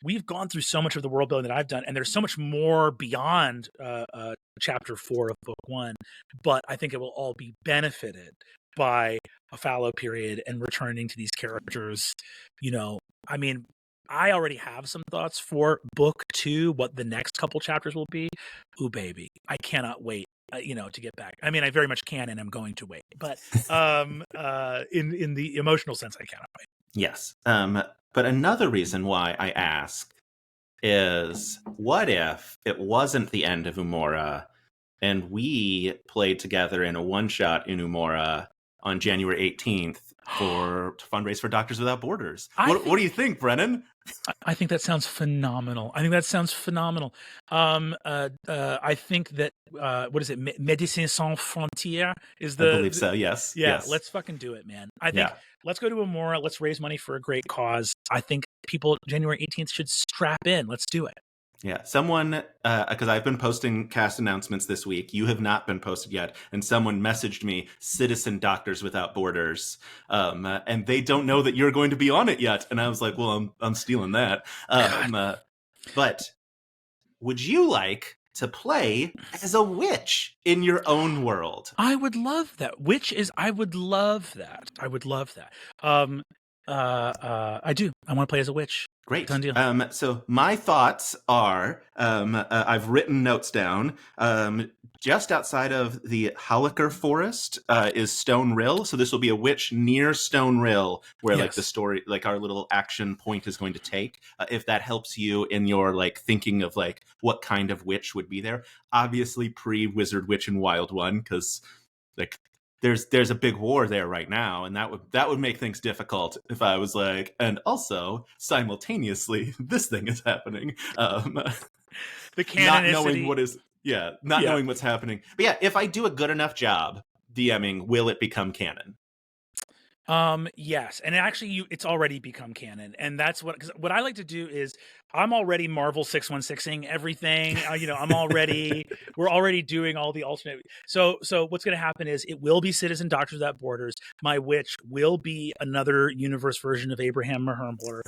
we've gone through so much of the world building that I've done, and there's so much more beyond chapter 4 of book 1. But I think it will all be benefited by a fallow period and returning to these characters. I mean, I already have some thoughts for book 2, what the next couple chapters will be. Ooh, baby, I cannot wait. To get back. I mean, I very much can, and I'm going to wait. But in the emotional sense, I cannot wait. Yes. But another reason why I ask is, what if it wasn't the end of Umora, and we played together in a one-shot in Umora on January 18th to fundraise for Doctors Without Borders? What do you think, Brennan? I think that sounds phenomenal. I think that what is it? Médecins Sans Frontières is the. I believe so. Yes. Yeah. Yes. Let's fucking do it, man. I think let's go to Umora. Let's raise money for a great cause. I think people January 18th should strap in. Let's do it. Yeah, someone, because I've been posting cast announcements this week. You have not been posted yet. And someone messaged me, Citizen Doctors Without Borders. And they don't know that you're going to be on it yet. And I was like, well, I'm stealing that. But would you like to play as a witch in your own world? I would love that. I would love that. I do. I want to play as a witch. Great. Done deal. So my thoughts are, I've written notes down. Just outside of the Halaker Forest is Stone Rill. So this will be a witch near Stone Rill, where like the story, like our little action point is going to take. If that helps you in your like thinking of like what kind of witch would be there. Obviously pre-Wizard Witch and Wild One, because like there's a big war there right now, and that would make things difficult if I was like, and also simultaneously this thing is happening. The canonicity. Not knowing what is knowing what's happening. But yeah, if I do a good enough job DMing, will it become canon? Yes, and actually, it's already become canon, and that's because what I like to do is I'm already Marvel 616ing everything. We're already doing all the alternate. So what's going to happen is it will be Citizen Doctors Without Borders. My witch will be another universe version of Abraham Mahermbler.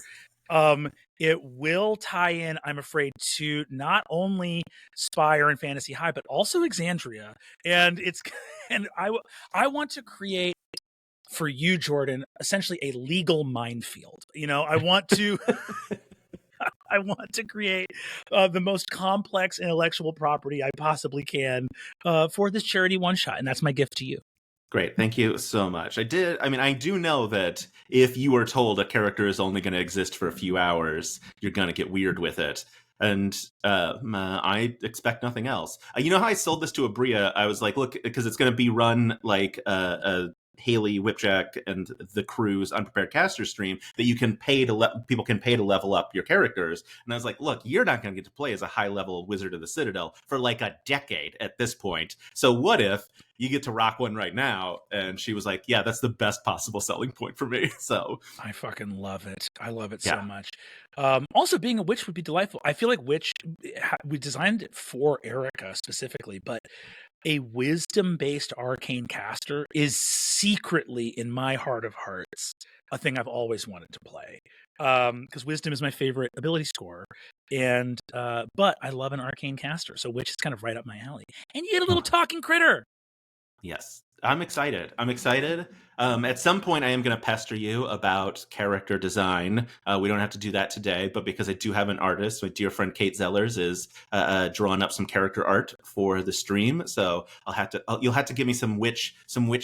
It will tie in, I'm afraid, to not only Spire and Fantasy High, but also Exandria, and I want to create for you, Jordan, essentially a legal minefield. I want to create the most complex intellectual property I possibly can for this charity one shot, and that's my gift to you. Great, thank you so much. I do know that if you were told a character is only going to exist for a few hours, you're going to get weird with it. And I expect nothing else. You know how I sold this to Aabria? I was like, look, because it's going to be run like Haley, Whipjack, and the crew's Unprepared Caster stream that you can pay people can pay to level up your characters. And I was like, look, you're not going to get to play as a high-level Wizard of the Citadel for like a decade at this point. So what if you get to rock one right now? And she was like, yeah, that's the best possible selling point for me. So I fucking love it. I love it so much. Also, being a witch would be delightful. I feel like witch, we designed it for Erica specifically, but a wisdom-based arcane caster is secretly, in my heart of hearts, a thing I've always wanted to play. Because wisdom is my favorite ability score, and but I love an arcane caster, so witch is kind of right up my alley. And you get a little talking critter. Yes, I'm excited. At some point, I am going to pester you about character design. We don't have to do that today, but because I do have an artist, my dear friend Kate Zellers is drawing up some character art for the stream. So you'll have to give me some witch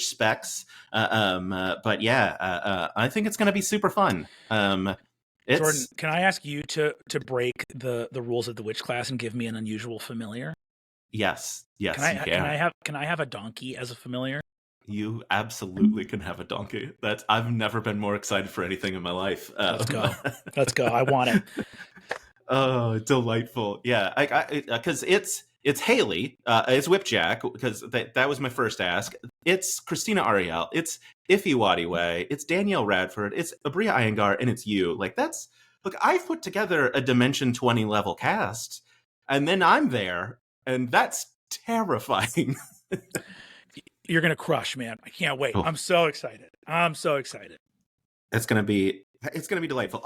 specs. But yeah, I think it's going to be super fun. Jordan, can I ask you to break the rules of the witch class and give me an unusual familiar? Yes, you can. Can I have a donkey as a familiar? You absolutely can have a donkey. I've never been more excited for anything in my life. Let's go. I want it. Oh, delightful. Yeah, because it's Haley, it's Whipjack, because that was my first ask. It's Krystina Arielle, it's Ify Nwadiwe, it's Danielle Radford, it's Aabria Iyengar, and it's you. Look, I've put together a Dimension 20 level cast, and then I'm there, and that's terrifying. You're going to crush, man. I can't wait. Oh. I'm so excited. It's going to be delightful.